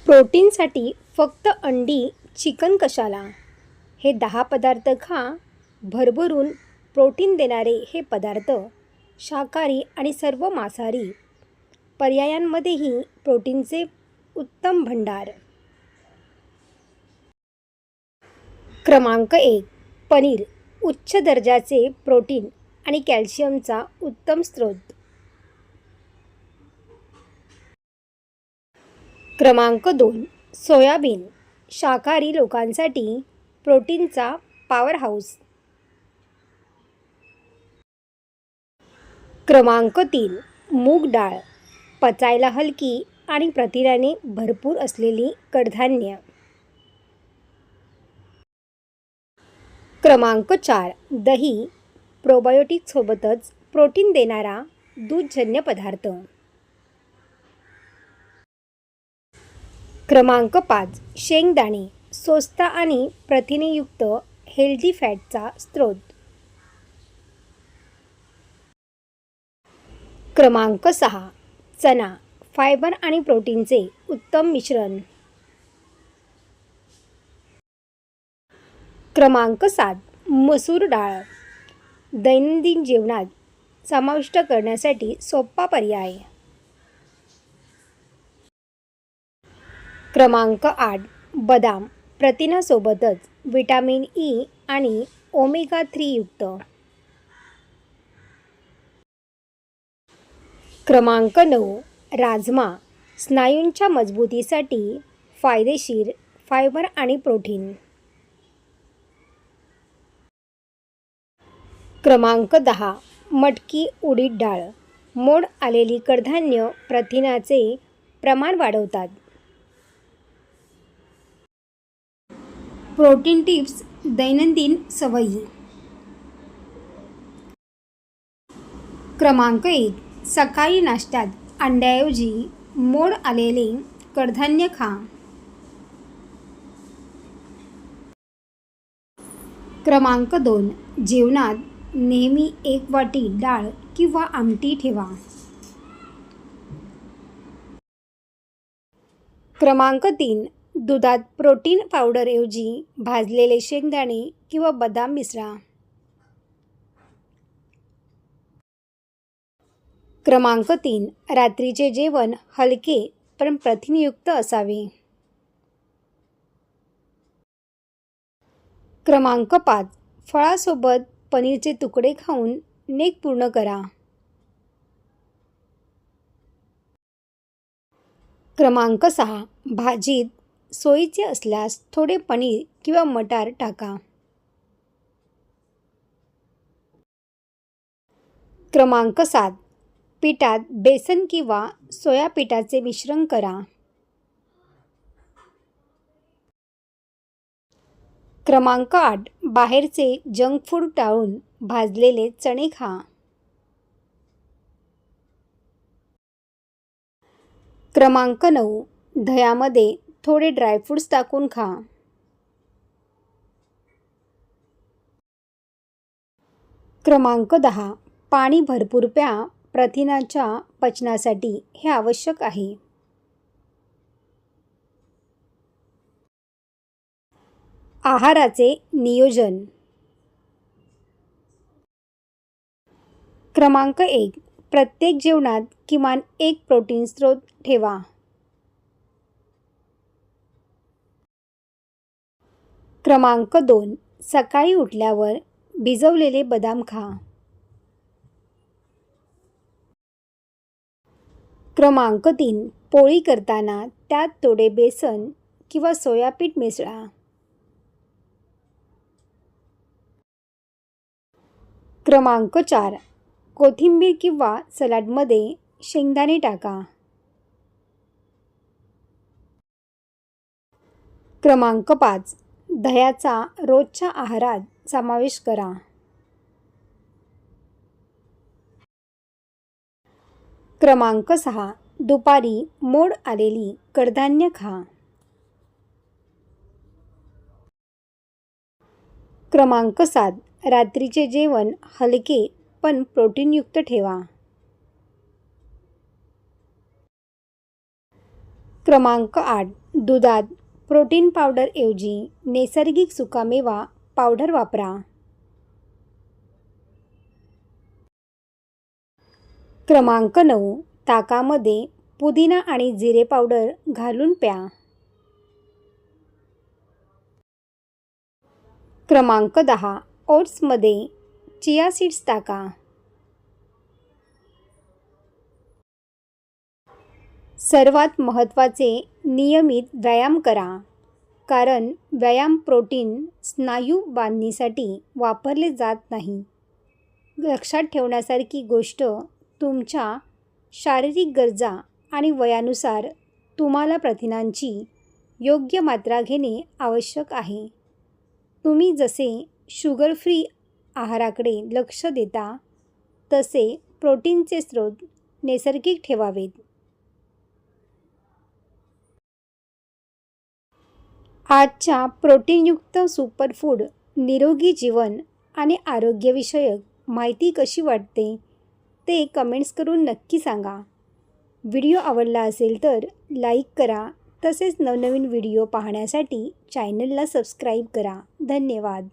प्रोटीनसाठी फक्त अंडी, चिकन कशाला? हे 10 पदार्थ खा. भरभरून प्रोटीन देणारे हे पदार्थ शाकाहारी आणि सर्व मांसाहारी पर्यायांमध्येही प्रोटीनचे उत्तम भंडार. क्रमांक 1. पनीर. उच्च दर्जाचे प्रोटीन आणि कॅल्शियमचा उत्तम स्रोत. क्रमांक 2. सोयाबीन. शाकाहारी लोकांसाठी प्रोटीनचा पॉवरहाऊस. क्रमांक 3. मूग डाळ. पचायला हलकी आणि प्रथिनाने भरपूर असलेली कडधान्य. क्रमांक 4. दही. प्रोबायोटिकसोबतच प्रोटीन देणारा दूधजन्य पदार्थ. क्रमांक 5. शेंगदाणे. स्वस्त आणि प्रथिनेयुक्त हेल्दी फॅटचा स्रोत. क्रमांक 6. चणा. फायबर आणि प्रोटीनचे उत्तम मिश्रण. क्रमांक 7. मसूर डाळ. दैनंदिन जेवणात समाविष्ट करण्यासाठी सोपा पर्याय. क्रमांक 8. बदाम. प्रथिनासोबतच व्हिटॅमिन ई आणि ओमेगा 3 युक्त. क्रमांक 9. राजमा. स्नायूंच्या मजबूतीसाठी फायदेशीर फायबर आणि प्रोटीन. क्रमांक 10. मटकी उडीद डाळ. मोड आलेली कडधान्य प्रथिनाचे प्रमाण वाढवतात. प्रोटीन टिप्स दैनंदिन सवयी. क्रमांक 1. सकाळी नाश्त्यात अंड्याऐवजी मोड आलेले कडधान्य खा. क्रमांक 2. जेवणात नेहमी एक वाटी डाळ किंवा आमटी ठेवा. क्रमांक 3. दुधात प्रोटीन पावडरऐवजी भाजलेले शेंगदाणे किंवा बदाम मिसळा. क्रमांक 3. रात्रीचे जेवण हलके पण प्रथिनयुक्त असावे. क्रमांक 5. फळासोबत पनीरचे तुकडे खाऊन नेक पूर्ण करा. क्रमांक 6. भाजीत सोयीचे असल्यास थोडे पनीर किंवा मटार टाका. क्रमांक 7. पिठात बेसन किंवा सोया पिठाचे मिश्रण करा. क्रमांक 8. बाहेरचे जंक फूड टाळून भाजलेले चणे खा. क्रमांक 9. दह्यामध्ये थोडे ड्रायफ्रूट्स टाकून खा. क्रमांक 10. पाणी भरपूर प्या. प्रथिनाच्या पचनासाठी हे आवश्यक आहे. आहाराचे नियोजन. क्रमांक 1. प्रत्येक जेवणात किमान एक प्रोटीन स्रोत ठेवा. क्रमांक 2. सकाळी उठल्यावर भिजवलेले बदाम खा. क्रमांक 3. पोळी करताना त्यात थोडे बेसन किंवा सोयापीठ मिसळा. क्रमांक 4. कोथिंबीर किंवा सलाडमध्ये शेंगदाणे टाका. क्रमांक 5. दह्याचा रोजच्या आहारात समावेश करा. क्रमांक 6. दुपारी मोड आलेली कडधान्य खा. क्रमांक 7. रात्रीचे जेवण हलके पण प्रोटीनयुक्त ठेवा. क्रमांक 8. दुधात प्रोटीन पावडरऐवजी नैसर्गिक सुकामेवा पावडर वापरा. क्रमांक 9. ताकामध्ये पुदिना आणि जिरे पावडर घालून प्या. क्रमांक 10. ओट्समध्ये चिया सीड्स टाका. सर्वात महत्त्वाचे, नियमित व्यायाम करा, कारण व्यायाम प्रोटीन स्नायू बांधणीसाठी वापरले जात नाही. लक्षात ठेवण्यासारखी गोष्ट, तुमच्या शारीरिक गरजा आणि वयानुसार तुम्हाला प्रथिनांची योग्य मात्रा घेणे आवश्यक आहे. तुम्ही जसे शुगर फ्री आहाराकडे लक्ष देता, तसे प्रोटीनचे स्रोत नैसर्गिक ठेवावेत. आजच्या प्रोटीनयुक्त सुपरफूड, निरोगी जीवन आणि आरोग्यविषयक माहिती कशी वाटते ते कमेंट्स करून नक्की सांगा. व्हिडिओ आवडला असेल तर लाईक करा. तसेच नवनवीन व्हिडिओ पाहण्यासाठी चॅनलला सबस्क्राईब करा. धन्यवाद.